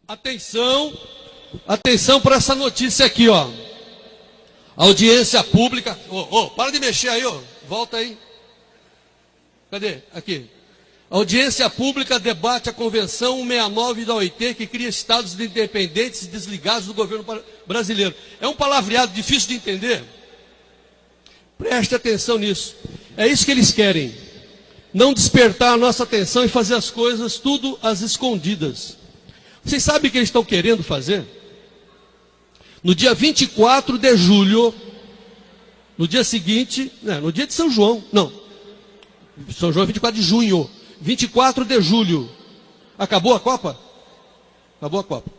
Atenção, atenção para essa notícia aqui, ó. Audiência pública. Para de mexer aí, ó. Volta aí. Cadê? Aqui. Audiência pública debate a Convenção 169 da OIT que cria estados independentes e desligados do governo brasileiro. É um palavreado difícil de entender? Preste atenção nisso. É isso que eles querem. Não despertar a nossa atenção e fazer as coisas tudo às escondidas. Vocês sabem o que eles estão querendo fazer? No dia 24 de julho, no dia seguinte, no dia de São João, São João é 24 de junho, 24 de julho, acabou a Copa? Acabou a Copa.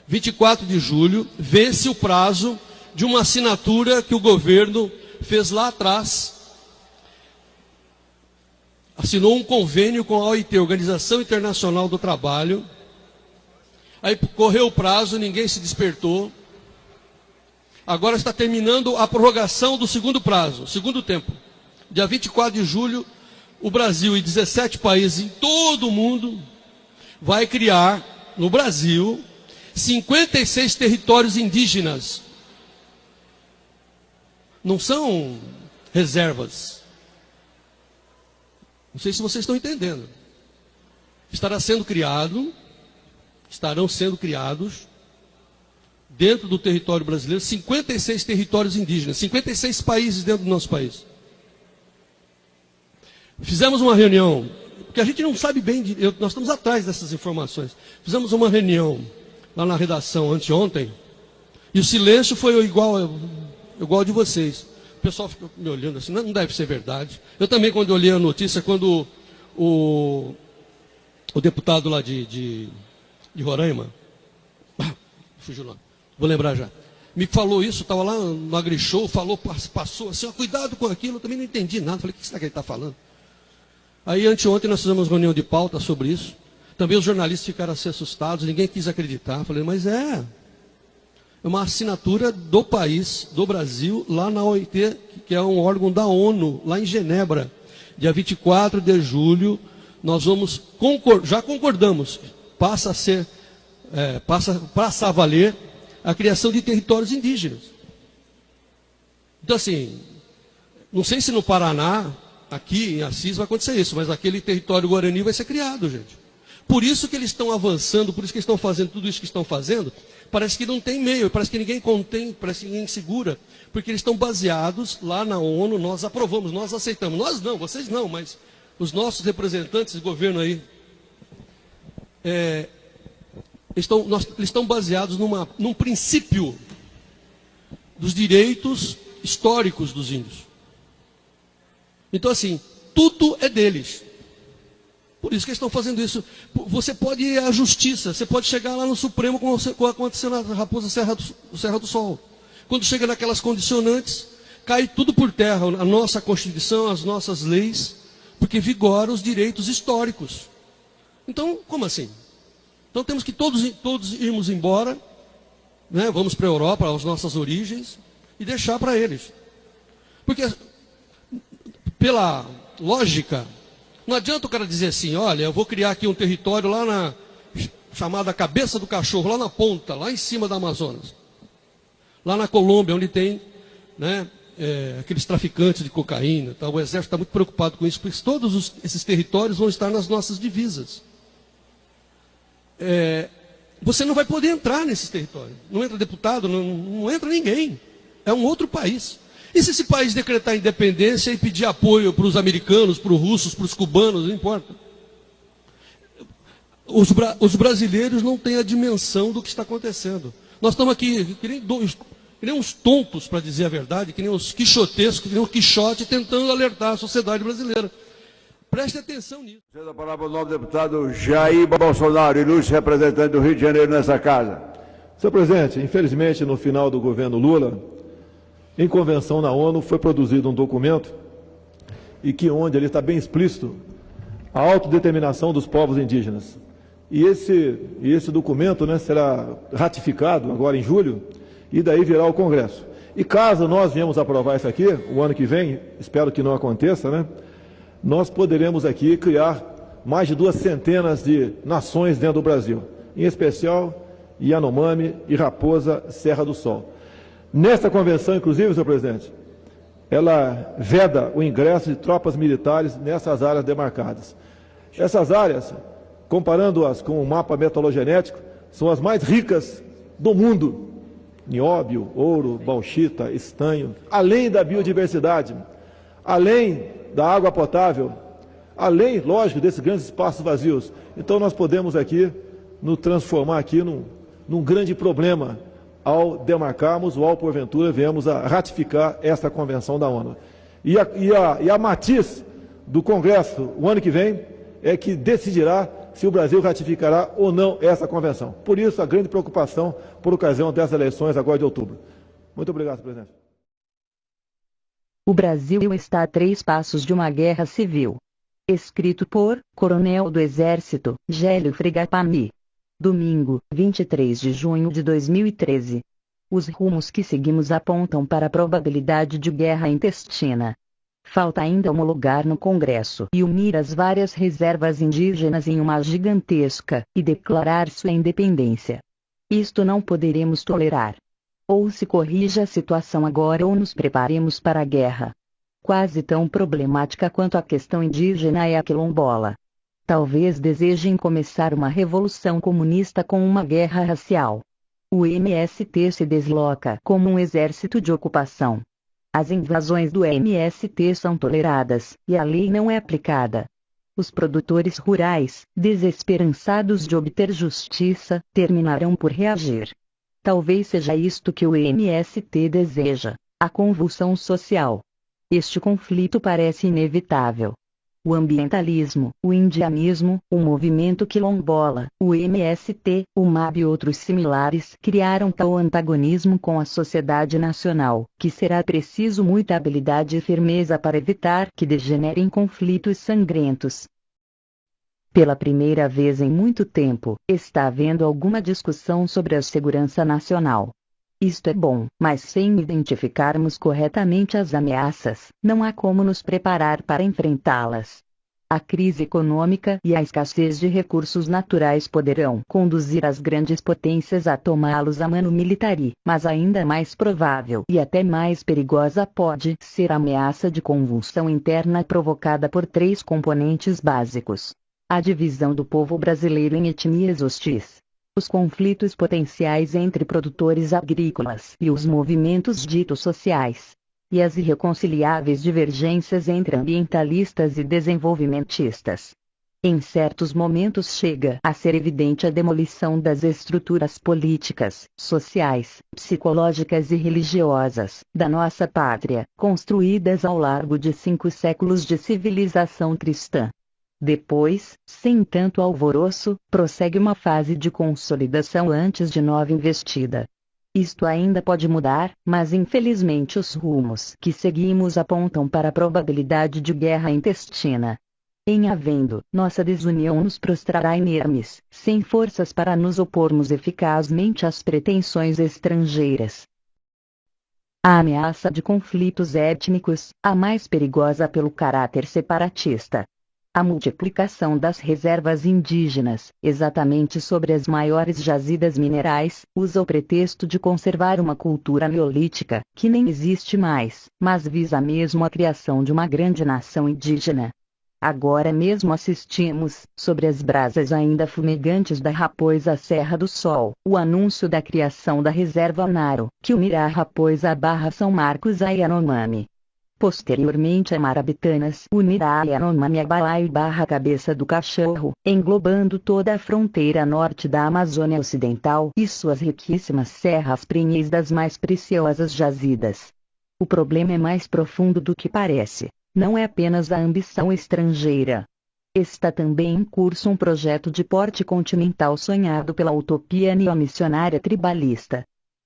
24 de julho, vence o prazo de uma assinatura que o governo fez lá atrás. Assinou um convênio com a OIT, Organização Internacional do Trabalho. Aí correu o prazo, ninguém se despertou. Agora está terminando a prorrogação do segundo prazo, segundo tempo. Dia 24 de julho, o Brasil e 17 países em todo o mundo vai criar, no Brasil, 56 territórios indígenas. Não são reservas. Não sei se vocês estão entendendo. Estarão sendo criados, dentro do território brasileiro, 56 territórios indígenas, 56 países dentro do nosso país. Fizemos uma reunião, porque a gente não sabe bem, nós estamos atrás dessas informações. Fizemos uma reunião lá na redação anteontem, e o silêncio foi igual ao de vocês. O pessoal ficou me olhando assim, não deve ser verdade. Eu também, quando olhei a notícia, quando o deputado lá de Roraima, fugiu lá, vou lembrar já, me falou isso, estava lá no AgriShow, falou, passou assim, ó, cuidado com aquilo, eu também não entendi nada, falei, o que será que ele está falando? Aí anteontem nós fizemos uma reunião de pauta sobre isso, também os jornalistas ficaram assim assustados, ninguém quis acreditar, falei, mas é uma assinatura do país, do Brasil, lá na OIT, que é um órgão da ONU, lá em Genebra, dia 24 de julho, nós vamos, já concordamos, passa a valer a criação de territórios indígenas. Então assim, não sei se no Paraná, aqui em Assis vai acontecer isso, mas aquele território Guarani vai ser criado, gente. Por isso que eles estão avançando, por isso que eles estão fazendo tudo isso que estão fazendo, parece que não tem meio, parece que ninguém contém, parece que ninguém segura, porque eles estão baseados lá na ONU, nós aprovamos, nós aceitamos. Nós não, vocês não, mas os nossos representantes de governo aí, eles estão baseados num princípio dos direitos históricos dos índios. Então assim, tudo é deles. Por isso que eles estão fazendo isso. Você pode ir à justiça, você pode chegar lá no Supremo, como aconteceu na Raposa Serra do Sol. Quando chega naquelas condicionantes, cai tudo por terra, a nossa Constituição, as nossas leis, porque vigora os direitos históricos. Então, como assim? Então temos que todos irmos embora, né? Vamos para a Europa, às nossas origens, e deixar para eles. Porque, pela lógica, não adianta o cara dizer assim, olha, eu vou criar aqui um território lá na chamada Cabeça do Cachorro, lá na ponta, lá em cima da Amazonas. Lá na Colômbia, onde tem, né, aqueles traficantes de cocaína. Tá? O Exército está muito preocupado com isso, porque todos esses territórios vão estar nas nossas divisas. Você não vai poder entrar nesses territórios. Não entra deputado, não entra ninguém. É um outro país. E se esse país decretar independência e pedir apoio para os americanos, para os russos, para os cubanos, não importa. Os brasileiros não têm a dimensão do que está acontecendo. Nós estamos aqui, que nem uns tontos, para dizer a verdade, que nem uns quixotescos, que nem um Quixote, tentando alertar a sociedade brasileira. Preste atenção nisso. A palavra para o novo deputado Jair Bolsonaro, ilustre representante do Rio de Janeiro nessa casa. Senhor presidente, infelizmente, no final do governo Lula, em convenção na ONU, foi produzido um documento onde ele está bem explícito a autodeterminação dos povos indígenas. E esse documento, né, será ratificado agora em julho e daí virá ao Congresso. E caso nós venhamos aprovar isso aqui, o ano que vem, espero que não aconteça, né, nós poderemos aqui criar mais de 200 de nações dentro do Brasil, em especial Yanomami e Raposa Serra do Sol. Nesta convenção, inclusive, senhor presidente, ela veda o ingresso de tropas militares nessas áreas demarcadas. Essas áreas, comparando-as com o mapa metalogenético, são as mais ricas do mundo. Nióbio, ouro, bauxita, estanho, além da biodiversidade, além da água potável, além, lógico, desses grandes espaços vazios. Então nós podemos aqui nos transformar aqui num grande problema ao demarcarmos ou ao porventura viemos a ratificar esta convenção da ONU. E a matiz do Congresso o ano que vem é que decidirá se o Brasil ratificará ou não essa convenção. Por isso, a grande preocupação por ocasião dessas eleições agora de outubro. Muito obrigado, senhor presidente. O Brasil está a 3 passos de uma guerra civil. Escrito por Coronel do Exército, Gélio Frigapani. Domingo, 23 de junho de 2013. Os rumos que seguimos apontam para a probabilidade de guerra intestina. Falta ainda homologar no Congresso e unir as várias reservas indígenas em uma gigantesca e declarar sua independência. Isto não poderemos tolerar. Ou se corrija a situação agora ou nos preparemos para a guerra. Quase tão problemática quanto a questão indígena é a quilombola. Talvez desejem começar uma revolução comunista com uma guerra racial. O MST se desloca como um exército de ocupação. As invasões do MST são toleradas, e a lei não é aplicada. Os produtores rurais, desesperançados de obter justiça, terminarão por reagir. Talvez seja isto que o MST deseja, a convulsão social. Este conflito parece inevitável. O ambientalismo, o indianismo, o movimento quilombola, o MST, o MAB e outros similares criaram tal antagonismo com a sociedade nacional, que será preciso muita habilidade e firmeza para evitar que degenere em conflitos sangrentos. Pela primeira vez em muito tempo, está havendo alguma discussão sobre a segurança nacional. Isto é bom, mas sem identificarmos corretamente as ameaças, não há como nos preparar para enfrentá-las. A crise econômica e a escassez de recursos naturais poderão conduzir as grandes potências a tomá-los a mano militari, mas ainda mais provável e até mais perigosa pode ser a ameaça de convulsão interna provocada por 3 componentes básicos: a divisão do povo brasileiro em etnias hostis, os conflitos potenciais entre produtores agrícolas e os movimentos ditos sociais, e as irreconciliáveis divergências entre ambientalistas e desenvolvimentistas. Em certos momentos chega a ser evidente a demolição das estruturas políticas, sociais, psicológicas e religiosas da nossa pátria, construídas ao largo de 5 séculos de civilização cristã. Depois, sem tanto alvoroço, prossegue uma fase de consolidação antes de nova investida. Isto ainda pode mudar, mas infelizmente os rumos que seguimos apontam para a probabilidade de guerra intestina. Em havendo, nossa desunião nos prostrará inermes, sem forças para nos opormos eficazmente às pretensões estrangeiras. A ameaça de conflitos étnicos, a mais perigosa pelo caráter separatista. A multiplicação das reservas indígenas, exatamente sobre as maiores jazidas minerais, usa o pretexto de conservar uma cultura neolítica, que nem existe mais, mas visa mesmo a criação de uma grande nação indígena. Agora mesmo assistimos, sobre as brasas ainda fumegantes da Raposa Serra do Sol, o anúncio da criação da Reserva Naro, que unirá a Raposa / São Marcos a Yanomami. Posteriormente a Marabitanas unirá a Yanomami a Balaio / Cabeça do Cachorro, englobando toda a fronteira norte da Amazônia Ocidental e suas riquíssimas serras prenhes das mais preciosas jazidas. O problema é mais profundo do que parece. Não é apenas a ambição estrangeira. Está também em curso um projeto de porte continental sonhado pela utopia neomissionária tribalista.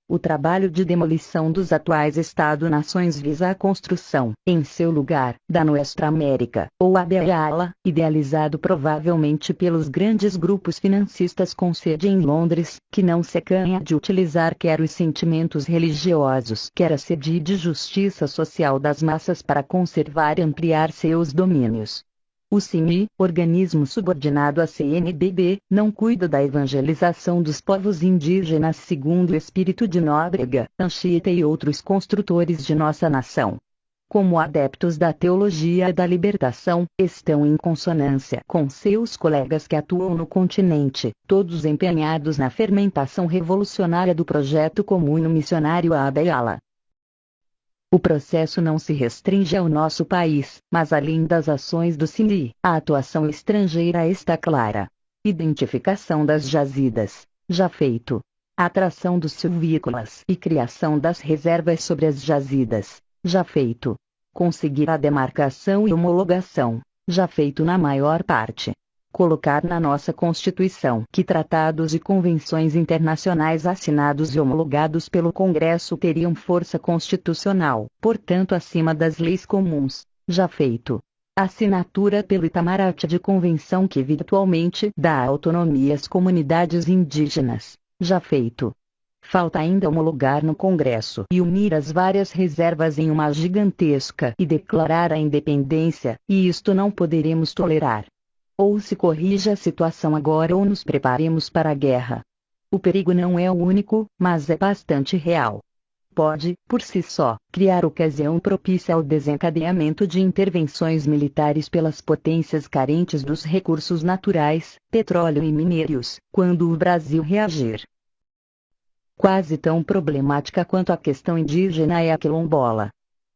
O trabalho de demolição dos atuais Estado-nações visa a construção, em seu lugar, da Nuestra América, ou ABALA, idealizado provavelmente pelos grandes grupos financistas com sede em Londres, que não se acanha de utilizar quer os sentimentos religiosos, quer a sede de justiça social das massas para conservar e ampliar seus domínios. O CIMI, organismo subordinado à CNBB, não cuida da evangelização dos povos indígenas segundo o espírito de Nóbrega, Anchieta e outros construtores de nossa nação. Como adeptos da teologia da libertação, estão em consonância com seus colegas que atuam no continente, todos empenhados na fermentação revolucionária do projeto comum missionário Abeyala. O processo não se restringe ao nosso país, mas além das ações do CIMI, a atuação estrangeira está clara. Identificação das jazidas, já feito. Atração dos silvícolas e criação das reservas sobre as jazidas, já feito. Conseguir a demarcação e homologação, já feito na maior parte. Colocar na nossa Constituição que tratados e convenções internacionais assinados e homologados pelo Congresso teriam força constitucional, portanto acima das leis comuns, já feito. Assinatura pelo Itamaraty de convenção que virtualmente dá autonomia às comunidades indígenas, já feito. Falta ainda homologar no Congresso e unir as várias reservas em uma gigantesca e declarar a independência, e isto não poderemos tolerar. Ou se corrige a situação agora ou nos preparemos para a guerra. O perigo não é o único, mas é bastante real. Pode, por si só, criar ocasião propícia ao desencadeamento de intervenções militares pelas potências carentes dos recursos naturais, petróleo e minérios, quando o Brasil reagir. Quase tão problemática quanto a questão indígena é a quilombola.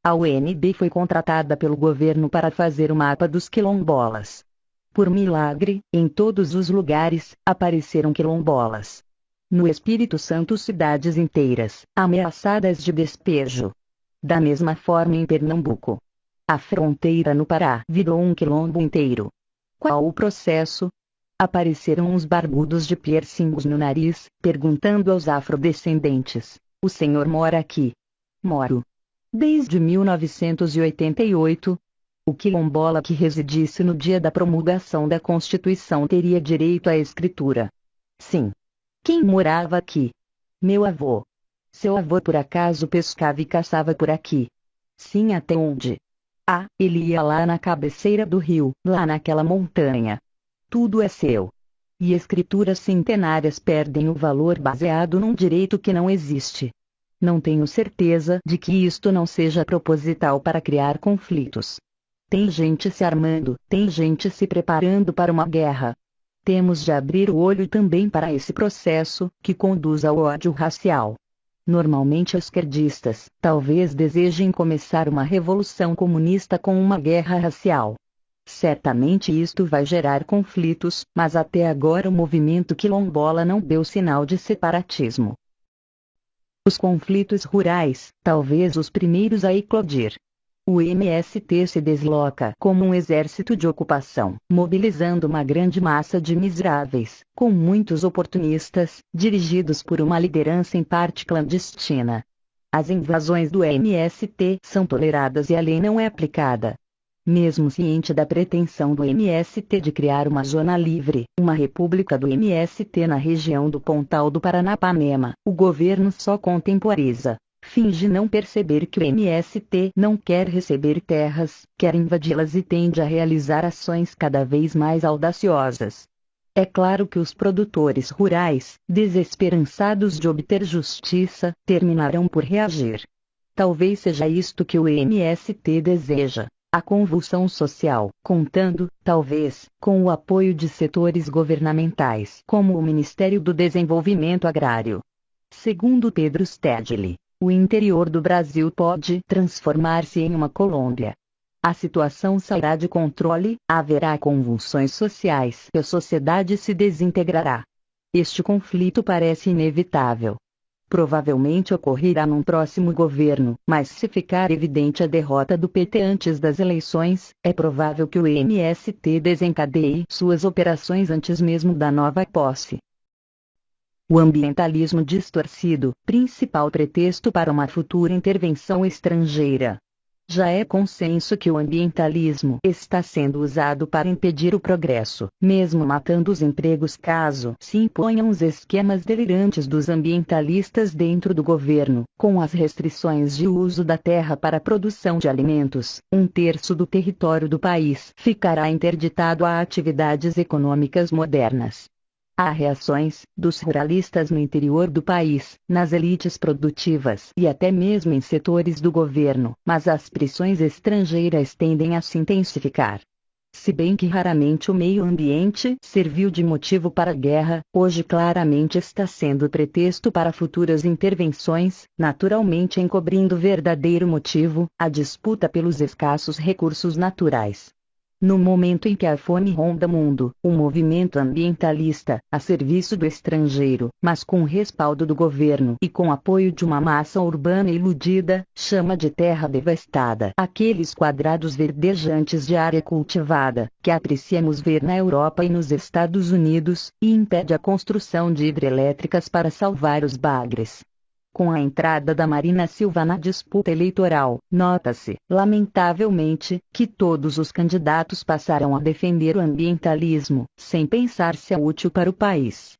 A UNB foi contratada pelo governo para fazer o mapa dos quilombolas. Por milagre, em todos os lugares, apareceram quilombolas. No Espírito Santo, cidades inteiras, ameaçadas de despejo. Da mesma forma em Pernambuco. A fronteira no Pará virou um quilombo inteiro. Qual o processo? Apareceram uns barbudos de piercings no nariz, perguntando aos afrodescendentes: "O senhor mora aqui?" "Moro." "Desde 1988. O quilombola que residisse no dia da promulgação da Constituição teria direito à escritura?" "Sim." "Quem morava aqui?" "Meu avô." "Seu avô por acaso pescava e caçava por aqui?" "Sim." "Até onde?" "Ah, ele ia lá na cabeceira do rio, lá naquela montanha." Tudo é seu. E escrituras centenárias perdem o valor baseado num direito que não existe. Não tenho certeza de que isto não seja proposital para criar conflitos. Tem gente se armando, tem gente se preparando para uma guerra. Temos de abrir o olho também para esse processo, que conduz ao ódio racial. Normalmente esquerdistas, talvez desejem começar uma revolução comunista com uma guerra racial. Certamente isto vai gerar conflitos, mas até agora o movimento quilombola não deu sinal de separatismo. Os conflitos rurais, talvez os primeiros a eclodir. O MST se desloca como um exército de ocupação, mobilizando uma grande massa de miseráveis, com muitos oportunistas, dirigidos por uma liderança em parte clandestina. As invasões do MST são toleradas e a lei não é aplicada. Mesmo ciente da pretensão do MST de criar uma zona livre, uma república do MST na região do Pontal do Paranapanema, o governo só contemporiza. Finge não perceber que o MST não quer receber terras, quer invadi-las e tende a realizar ações cada vez mais audaciosas. É claro que os produtores rurais, desesperançados de obter justiça, terminarão por reagir. Talvez seja isto que o MST deseja. A convulsão social, contando, talvez, com o apoio de setores governamentais, como o Ministério do Desenvolvimento Agrário. Segundo Pedro Stedley, o interior do Brasil pode transformar-se em uma Colômbia. A situação sairá de controle, haverá convulsões sociais e a sociedade se desintegrará. Este conflito parece inevitável. Provavelmente ocorrerá num próximo governo, mas se ficar evidente a derrota do PT antes das eleições, é provável que o MST desencadeie suas operações antes mesmo da nova posse. O ambientalismo distorcido, principal pretexto para uma futura intervenção estrangeira. Já é consenso que o ambientalismo está sendo usado para impedir o progresso, mesmo matando os empregos caso se imponham os esquemas delirantes dos ambientalistas dentro do governo, com as restrições de uso da terra para a produção de alimentos. 1/3 do território do país ficará interditado a atividades econômicas modernas. Há reações dos ruralistas no interior do país, nas elites produtivas e até mesmo em setores do governo, mas as pressões estrangeiras tendem a se intensificar. Se bem que raramente o meio ambiente serviu de motivo para a guerra, hoje claramente está sendo pretexto para futuras intervenções, naturalmente encobrindo o verdadeiro motivo, a disputa pelos escassos recursos naturais. No momento em que a fome ronda o mundo, o movimento ambientalista, a serviço do estrangeiro, mas com o respaldo do governo e com apoio de uma massa urbana iludida, chama de terra devastada aqueles quadrados verdejantes de área cultivada, que apreciamos ver na Europa e nos Estados Unidos, e impede a construção de hidrelétricas para salvar os bagres. Com a entrada da Marina Silva na disputa eleitoral, nota-se, lamentavelmente, que todos os candidatos passaram a defender o ambientalismo, sem pensar se é útil para o país.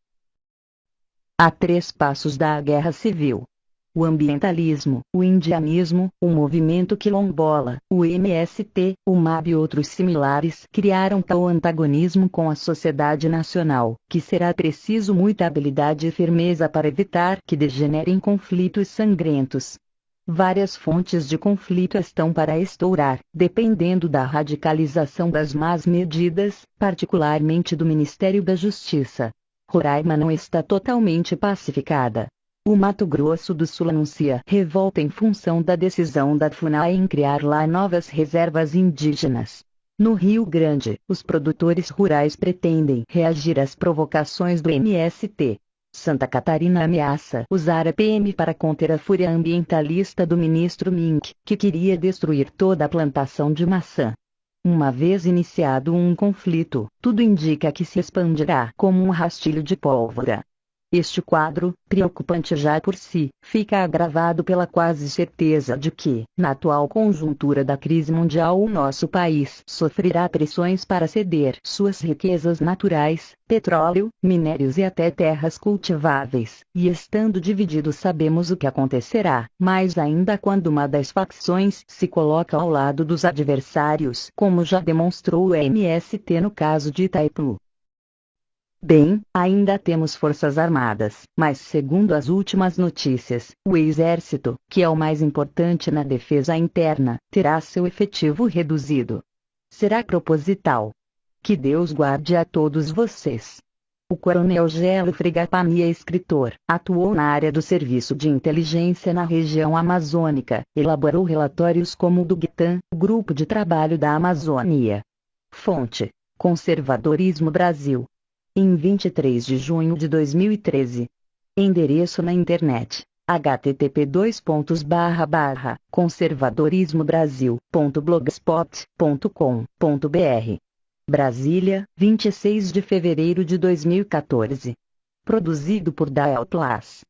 Há 3 passos da guerra civil: o ambientalismo, o indianismo, o movimento quilombola, o MST, o MAB e outros similares criaram tal antagonismo com a sociedade nacional, que será preciso muita habilidade e firmeza para evitar que degenere em conflitos sangrentos. Várias fontes de conflito estão para estourar, dependendo da radicalização das más medidas, particularmente do Ministério da Justiça. Roraima não está totalmente pacificada. O Mato Grosso do Sul anuncia revolta em função da decisão da FUNAI em criar lá novas reservas indígenas. No Rio Grande, os produtores rurais pretendem reagir às provocações do MST. Santa Catarina ameaça usar a PM para conter a fúria ambientalista do ministro Mink, que queria destruir toda a plantação de maçã. Uma vez iniciado um conflito, tudo indica que se expandirá como um rastilho de pólvora. Este quadro, preocupante já por si, fica agravado pela quase certeza de que, na atual conjuntura da crise mundial, o nosso país sofrerá pressões para ceder suas riquezas naturais, petróleo, minérios e até terras cultiváveis, e estando dividido sabemos o que acontecerá, mais ainda quando uma das facções se coloca ao lado dos adversários, como já demonstrou o MST no caso de Itaipu. Bem, ainda temos forças armadas, mas segundo as últimas notícias, o Exército, que é o mais importante na defesa interna, terá seu efetivo reduzido. Será proposital. Que Deus guarde a todos vocês. O coronel Gélio Frigapani é escritor, atuou na área do serviço de inteligência na região amazônica, elaborou relatórios como o do GITAM, Grupo de Trabalho da Amazônia. Fonte: Conservadorismo Brasil. Em 23 de junho de 2013. Endereço na internet: http://conservadorismobrasil.blogspot.com.br. Brasília, 26 de fevereiro de 2014. Produzido por Dael Plus.